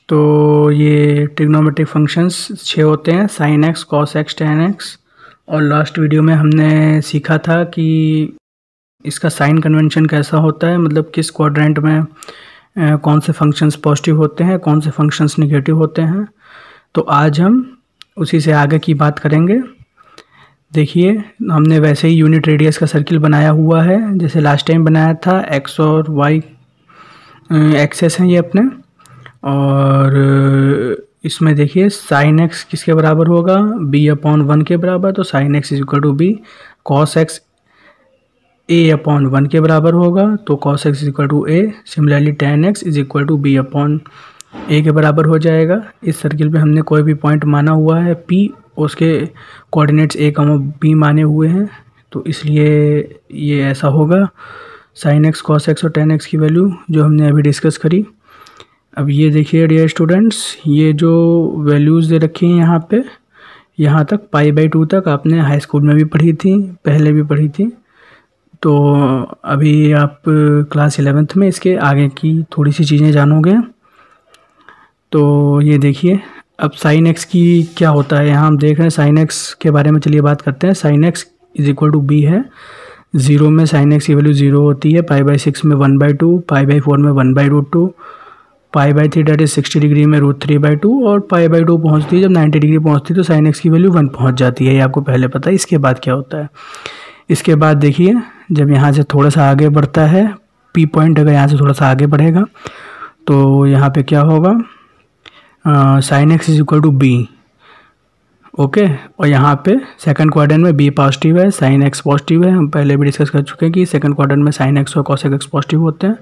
तो ये trigonometric functions 6 होते हैं, sine x, cos x, ten x. और लास्ट वीडियो में हमने सीखा था कि इसका साइन कन्वेंशन कैसा होता है, मतलब किस क्वाड्रेंट में कौन से फंक्शंस पॉजिटिव होते हैं, कौन से फंक्शंस निगेटिव होते हैं। तो आज हम उसी से आगे की बात करेंगे। देखिए, हमने वैसे ही यूनिट रेडियस का सर्किल बनाया हुआ है जैसे लास्ट टाइम बनाया था। एक्स और वाई एक्सेस हैं ये अपने, और इसमें देखिए साइन एक्स किसके बराबर होगा, b/1 के बराबर। तो sine x is equal to b. Cos x a/1 के बराबर होगा, तो cos x is equal to a। Similarly tan x is equal to b/a के बराबर हो जाएगा। इस सर्किल पे हमने कोई भी पॉइंट माना हुआ है p, उसके कोऑर्डिनेट्स a, b माने हुए हैं, तो इसलिए ये ऐसा होगा। साइन एक्स, कॉस एक्स और टेन एक्स की वैल्यू जो हमने अभी डिस्कस करी। अब ये देखिए डियर स्टूडेंट्स, ये जो वैल्यूज़ दे रखी हैं यहाँ पे, यहाँ तक π/2 तक आपने हाई स्कूल में भी पढ़ी थी, पहले भी पढ़ी थी। तो अभी आप क्लास 11th में इसके आगे की थोड़ी सी चीज़ें जानोगे। तो ये देखिए, अब साइन एक्स की क्या होता है, यहाँ हम देख रहे हैं साइन एक्स के बारे में। चलिए बात करते हैं। Sine x is equal to b है। 0 में साइन एक्स की वैल्यू 0 होती है, π/6 में 1/2, π/4 में 1/√2, π/3 डेट इज 60 डिग्री में √3/2, और π/2 पहुँचती है जब 90 डिग्री पहुँचती है तो साइन एक्स की वैल्यू 1 पहुँच जाती है। ये आपको पहले पता है। इसके बाद क्या होता है, इसके बाद देखिए, जब यहाँ से थोड़ा सा आगे बढ़ता है, पी पॉइंट अगर यहाँ से थोड़ा सा आगे बढ़ेगा तो यहाँ पे क्या होगा, sine x is equal to b. Okay, और यहाँ पे सेकंड क्वाड्रेंट में बी पॉजिटिव है, साइन एक्स पॉजिटिव है। हम पहले भी डिस्कस कर चुके हैं कि सेकंड क्वाड्रेंट में साइन एक्स और कॉस एक्स पॉजिटिव होते हैं।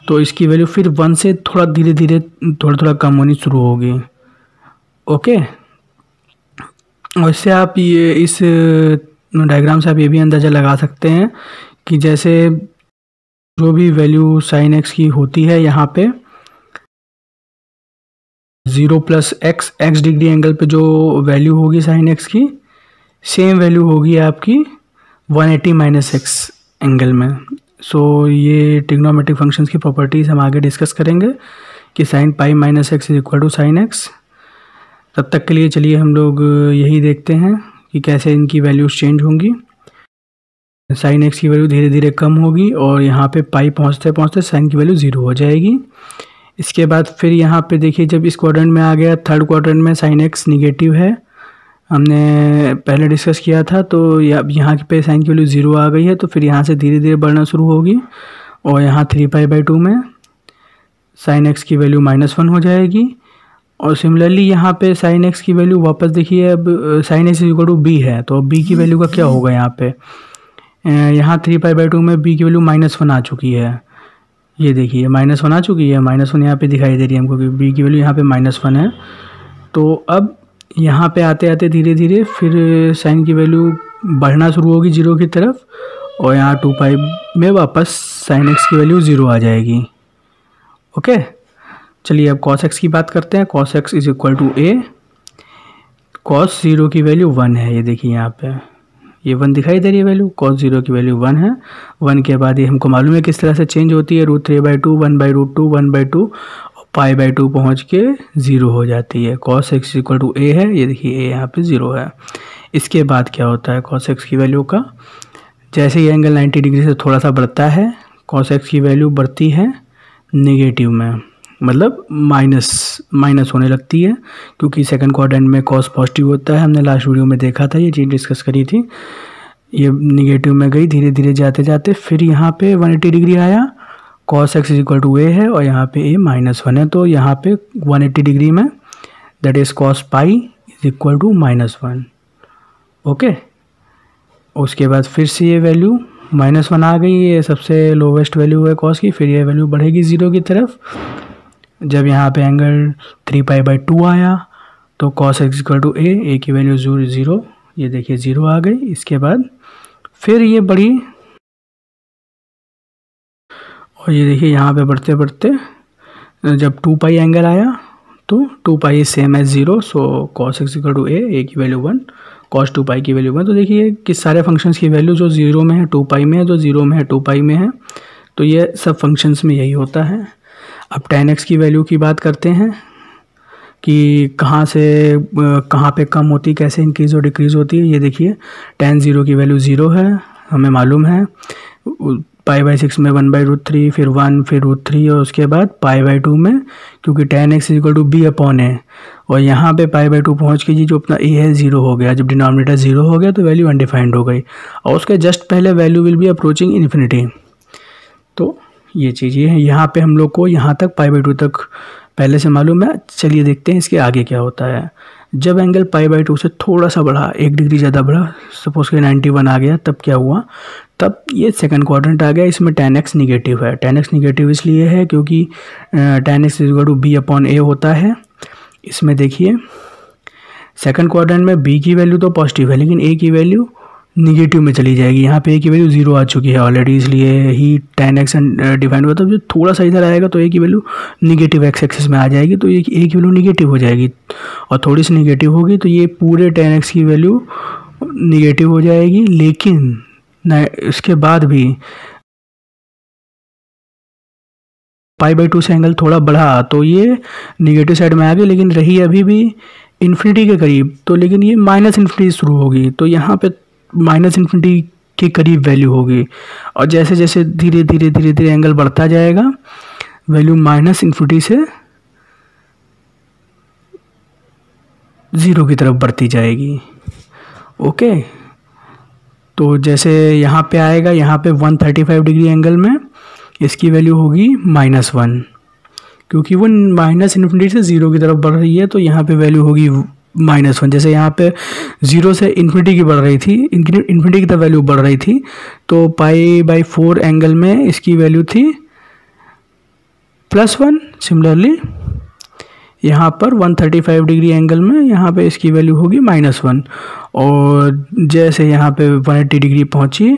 तो इसकी वैल्यू फिर 1 से थोड़ा धीरे धीरे थोड़ा कम होनी शुरू होगी। ओके, और इससे आप ये इस डायग्राम से आप ये भी अंदाज़ा लगा सकते हैं कि जैसे जो भी वैल्यू साइन एक्स की होती है यहाँ पे 0 + x डिग्री एंगल पे जो वैल्यू होगी साइन एक्स की, सेम वैल्यू होगी आपकी 180 - x एंगल में। सो ये ट्रिग्नोमेट्रिक फंक्शंस की प्रॉपर्टीज़ हम आगे डिस्कस करेंगे कि sine π - x is equal to sine x. तब तक के लिए चलिए हम लोग यही देखते हैं कि कैसे इनकी वैल्यूज़ चेंज होंगी। साइन एक्स की वैल्यू धीरे धीरे कम होगी और यहाँ पे पाई पहुँचते पहुँचते साइन की वैल्यू 0 हो जाएगी। इसके बाद फिर यहाँ पे देखिए, जब इस क्वाड्रेंट में आ गया, थर्ड क्वाड्रेंट में साइन एक्स निगेटिव है, हमने पहले डिस्कस किया था। तो यहाँ पे साइन की वैल्यू 0 आ गई है, तो फिर यहाँ से धीरे धीरे बढ़ना शुरू होगी और यहाँ 3π/2 में साइन एक्स की वैल्यू -1 हो जाएगी। और सिमिलरली यहाँ पे साइन एक्स की वैल्यू वापस देखिए, अब sine x is equal to b है, तो अब बी की वैल्यू का क्या होगा, यहाँ पे यहाँ 3π/2 में बी की वैल्यू -1 आ चुकी है। ये देखिए -1 आ चुकी है, -1 यहाँ पे दिखाई दे रही है हमको कि बी की वैल्यू यहाँ पे -1 है। तो अब यहाँ पे आते आते धीरे धीरे फिर साइन की वैल्यू बढ़ना शुरू होगी 0 की तरफ, और यहाँ 2π में वापस साइन एक्स की वैल्यू 0 आ जाएगी। ओके, चलिए अब कॉस एक्स की बात करते हैं। Cos x is equal to a। Cos 0 की वैल्यू 1 है, ये देखिए यहाँ पे ये 1 दिखाई दे रही है वैल्यू। कॉस 0 की वैल्यू 1 है। 1 के बाद ये हमको मालूम है किस तरह से चेंज होती है, √3/2, 1/√2, 1/2 और π/2 पहुँच के 0 हो जाती है। Cos x is equal to a है, ये देखिए a यहाँ पे 0 है। इसके बाद क्या होता है कॉस एक्स की वैल्यू का, जैसे ये एंगल 90 डिग्री से थोड़ा सा बढ़ता है, कॉस एक्स की वैल्यू बढ़ती है नेगेटिव में, मतलब माइनस होने लगती है, क्योंकि सेकंड क्वाड्रेंट में कॉस पॉजिटिव होता है। हमने लास्ट वीडियो में देखा था, ये चीज़ डिस्कस करी थी। ये नेगेटिव में गई धीरे धीरे जाते जाते, फिर यहाँ पे 180 डिग्री आया, cos x is equal to a है और यहाँ पे a -1 है। तो यहाँ पे 180 डिग्री में that is cos π is equal to -1। Okay, उसके बाद फिर से ये वैल्यू -1 आ गई, ये सबसे लोवेस्ट वैल्यू है कॉस की। फिर ये वैल्यू बढ़ेगी 0 की तरफ। जब यहाँ पे एंगल 3π/2 आया तो cos x equal to a की वैल्यू 0, ये देखिए 0 आ गई। इसके बाद फिर ये बढ़ी और ये देखिए यहाँ पे बढ़ते बढ़ते जब 2π एंगल आया तो 2π is same as 0। So cos x equal to a की वैल्यू 1, कॉस 2π की वैल्यू 1। तो देखिए कि सारे फंक्शंस की वैल्यू जो 0 में है 2π में है, जो 0 में है 2π में है। तो ये सब फंक्शंस में यही होता है। अब tan x की वैल्यू की बात करते हैं। कि कहाँ से कहाँ पे कम होती, कैसे इंक्रीज़ और डिक्रीज़ होती है। ये देखिए tan 0 की वैल्यू 0 है, हमें मालूम है। π/6 में 1/√3, फिर 1, फिर √3 और उसके बाद π/2 में, क्योंकि tan x = b/a, और यहाँ पे π/2 पहुँच के जी जो अपना a है 0 हो गया। जब डिनोमिनेटर 0 हो गया तो वैल्यू अनडिफाइंड हो गई, और उसके जस्ट पहले value will be approaching infinity. तो ये चीज़ ये है, यहाँ पे हम लोग को यहाँ तक π/2 तक पहले से मालूम है। चलिए देखते हैं इसके आगे क्या होता है। जब एंगल π/2 से थोड़ा सा बढ़ा, 1 डिग्री ज़्यादा बढ़ा, सपोज कि 91 आ गया, तब क्या हुआ, तब ये सेकंड क्वाड्रेंट आ गया। इसमें tan x निगेटिव है। tan x निगेटिव इसलिए है क्योंकि tan x = b/a होता है। इसमें देखिए सेकंड क्वाड्रेंट में b की वैल्यू तो पॉजिटिव है, लेकिन a की वैल्यू निगेटिव में चली जाएगी। यहाँ पे a की वैल्यू 0 आ चुकी है ऑलरेडी, इसलिए ही tan x डिफाइन हुआ। तो जो थोड़ा सा इधर आएगा तो a की वैल्यू निगेटिव x एक्सिस में आ जाएगी, तो a की वैल्यू निगेटिव हो जाएगी, और थोड़ी सी निगेटिव होगी तो ये पूरे tan x की वैल्यू निगेटिव हो जाएगी। लेकिन इसके बाद भी π/2 से एंगल थोड़ा बढ़ा तो ये निगेटिव साइड में आ गई, लेकिन रही अभी भी इन्फिनिटी के करीब। तो लेकिन ये माइनस इन्फिनिटी शुरू होगी, तो यहाँ पे माइनस इन्फिनिटी के करीब वैल्यू होगी, और जैसे जैसे धीरे धीरे धीरे धीरे एंगल बढ़ता जाएगा, वैल्यू माइनस इन्फिनिटी से 0 की तरफ बढ़ती जाएगी। ओके, तो जैसे यहाँ पे आएगा, यहाँ पे 135 डिग्री एंगल में इसकी वैल्यू होगी -1, क्योंकि वो माइनस इन्फिनिटी से 0 की तरफ बढ़ रही है, तो यहाँ पे वैल्यू होगी -1। जैसे यहाँ पे 0 से इन्फिनिटी की बढ़ रही थी, इन्फिनिटी की तरफ वैल्यू बढ़ रही थी, तो π/4 एंगल में इसकी वैल्यू थी +1। सिमिलरली यहाँ पर 135 डिग्री एंगल में यहाँ पे इसकी वैल्यू होगी -1, और जैसे यहाँ पे 180 डिग्री पहुँची,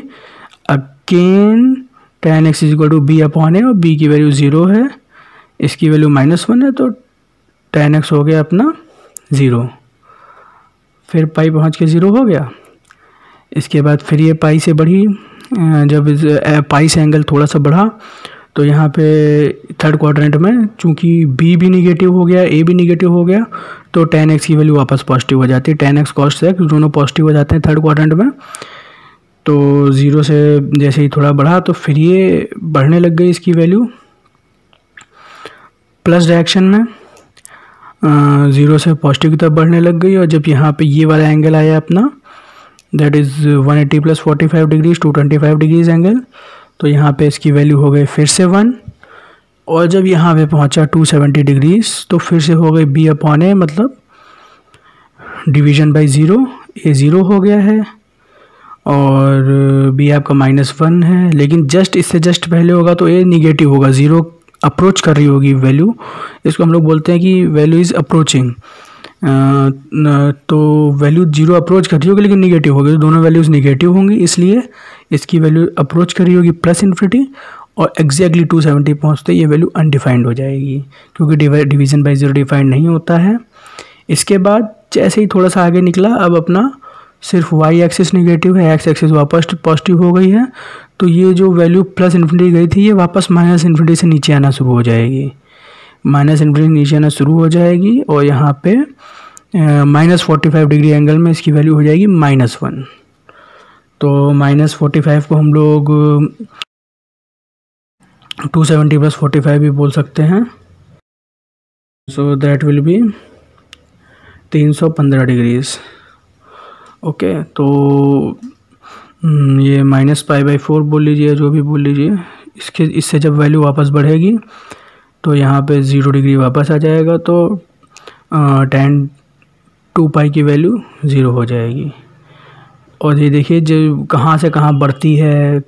अगेन tan x = b/a, और b की वैल्यू 0 है, इसकी वैल्यू -1 है, तो tan x हो गया अपना 0। फिर पाई पहुँच के 0 हो गया। इसके बाद फिर ये पाई से बढ़ी, जब पाई से एंगल थोड़ा सा बढ़ा तो यहाँ पे थर्ड क्वाड्रेंट में चूंकि b भी निगेटिव हो गया, a भी निगेटिव हो गया, तो tan x की वैल्यू वापस पॉजिटिव हो जाती है। tan x cos x दोनों पॉजिटिव हो जाते हैं थर्ड क्वाड्रेंट में। तो 0 से जैसे ही थोड़ा बढ़ा तो फिर ये बढ़ने लग गई इसकी वैल्यू प्लस डायरेक्शन में, 0 से पॉजिटिव की तरफ बढ़ने लग गई। और जब यहाँ पे ये वाला एंगल आया अपना, that is 180 + 45 degrees 225 degrees angle, तो यहाँ पे इसकी वैल्यू हो गई फिर से 1। और जब यहाँ पे पहुँचा 270 डिग्रीज तो फिर से हो गई b/a, मतलब डिवीजन बाय 0, a 0 हो गया है और b आपका -1 है। लेकिन जस्ट इससे जस्ट पहले होगा तो a निगेटिव होगा, 0 अप्रोच कर रही होगी वैल्यू, इसको हम लोग बोलते हैं कि वैल्यू इज़ अप्रोचिंग। तो वैल्यू 0 अप्रोच कर रही होगी लेकिन निगेटिव होगी, तो दोनों वैल्यूज़ निगेटिव होंगी, इसलिए इसकी वैल्यू अप्रोच कर रही होगी +∞, और एग्जैक्टली 270 पहुँचते ये वैल्यू अनडिफाइंड हो जाएगी, क्योंकि डिवीजन बाय 0 डिफाइंड नहीं होता है। इसके बाद जैसे ही थोड़ा सा आगे निकला, अब अपना सिर्फ y एक्सिस निगेटिव है, x एक्सिस वापस पॉजिटिव हो गई है, तो ये जो वैल्यू +∞ गई थी ये वापस -∞ से नीचे आना शुरू हो जाएगी, -∞ नीचे आना शुरू हो जाएगी, और यहाँ पे -45 डिग्री एंगल में इसकी वैल्यू हो जाएगी -1। तो -45 को हम लोग 270 + 45 भी बोल सकते हैं, so that will be 315 degrees. Okay, तो ये -π/4 बोल लीजिए, जो भी बोल लीजिए, इससे जब वैल्यू वापस बढ़ेगी तो यहाँ पे 0 डिग्री वापस आ जाएगा, तो tan 2π की वैल्यू 0 हो जाएगी। और ये देखिए जो कहाँ से कहाँ बढ़ती है,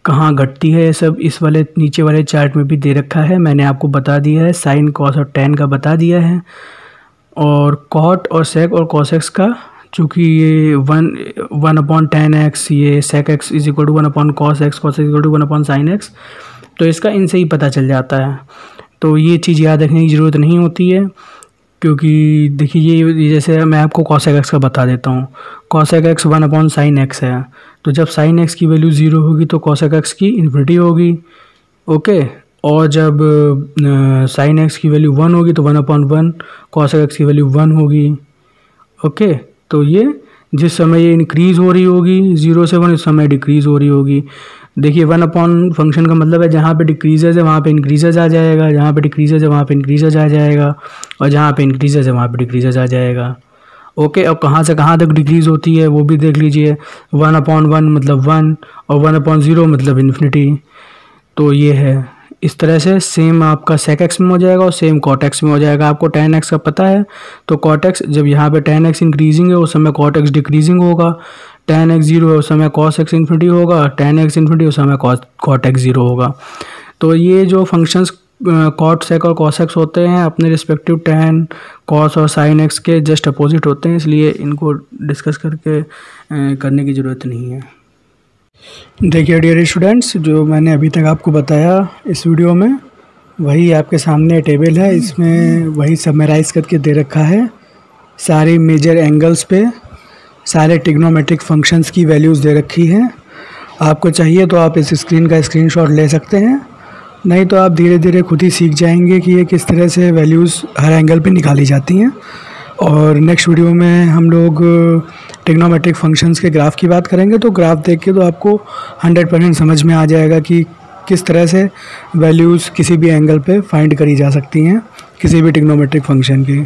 कहाँ घटती है, सब इस वाले नीचे वाले चार्ट में भी दे रखा है, मैंने आपको बता दिया है। साइन, कॉस और tan का बता दिया है, और कॉट और सेक और कॉस एक्स का, चूँकि ये 1/tan x, ये sec x = 1/cos x, cos x = 1/sin x, तो इसका इनसे ही पता चल जाता है। तो ये चीज़ याद रखने की ज़रूरत नहीं होती है, क्योंकि देखिए ये जैसे मैं आपको cos x का बता देता हूँ, cos x 1/sin x है, तो जब sin x की वैल्यू 0 होगी तो cos x की इन्फिनिटी होगी। ओके, और जब साइन एक्स की वैल्यू 1 होगी तो 1/1 कॉस एक्स की वैल्यू 1 होगी। ओके, तो ये जिस समय ये इंक्रीज़ हो रही होगी 0 से 1, उस समय डिक्रीज़ हो रही होगी। देखिए 1 फंक्शन का मतलब है जहाँ पे डिक्रीजेज है वहाँ पे इंक्रीजेज आ जाएगा, जहाँ पे डिक्रीजेज है वहाँ पे इंक्रीजेज आ जाएगा, और जहाँ पे इंक्रीजेज है वहाँ पे डिक्रीजेज आ जाएगा। ओके, अब कहाँ से कहाँ तक डिक्रीज़ होती है वो भी देख लीजिए। 1/1 मतलब 1 और 1/0 मतलब इन्फिनिटी। तो ये है, इस तरह से सेम आपका sec x में हो जाएगा और सेम cot x में हो जाएगा। आपको tan x का पता है, तो cot x जब यहाँ पे tan x इंक्रीजिंग है उस समय cot x डिक्रीजिंग होगा, tan x 0 है उस समय cos x इन्फिनिटी होगा, tan x इन्फिनिटी उस समय cot x 0 होगा। तो ये जो फंक्शंस cot sec और cos x होते हैं अपने रिस्पेक्टिव tan cos और sin x के जस्ट अपोजिट होते हैं, इसलिए इनको डिस्कस करने की ज़रूरत नहीं है। देखिए डियर स्टूडेंट्स, जो मैंने अभी तक आपको बताया इस वीडियो में वही आपके सामने टेबल है, इसमें वही समराइज़ करके दे रखा है। सारे मेजर एंगल्स पे सारे ट्रिग्नोमेट्रिक फंक्शंस की वैल्यूज़ दे रखी हैं। आपको चाहिए तो आप इस स्क्रीन का स्क्रीनशॉट ले सकते हैं, नहीं तो आप धीरे धीरे खुद ही सीख जाएंगे कि ये किस तरह से वैल्यूज़ हर एंगल पे निकाली जाती हैं। और नेक्स्ट वीडियो में हम लोग ट्रिग्नोमेट्रिक फंक्शंस के ग्राफ की बात करेंगे, तो ग्राफ देख के तो आपको 100% समझ में आ जाएगा कि किस तरह से वैल्यूज़ किसी भी एंगल पे फाइंड करी जा सकती हैं किसी भी ट्रिग्नोमेट्रिक फंक्शन की।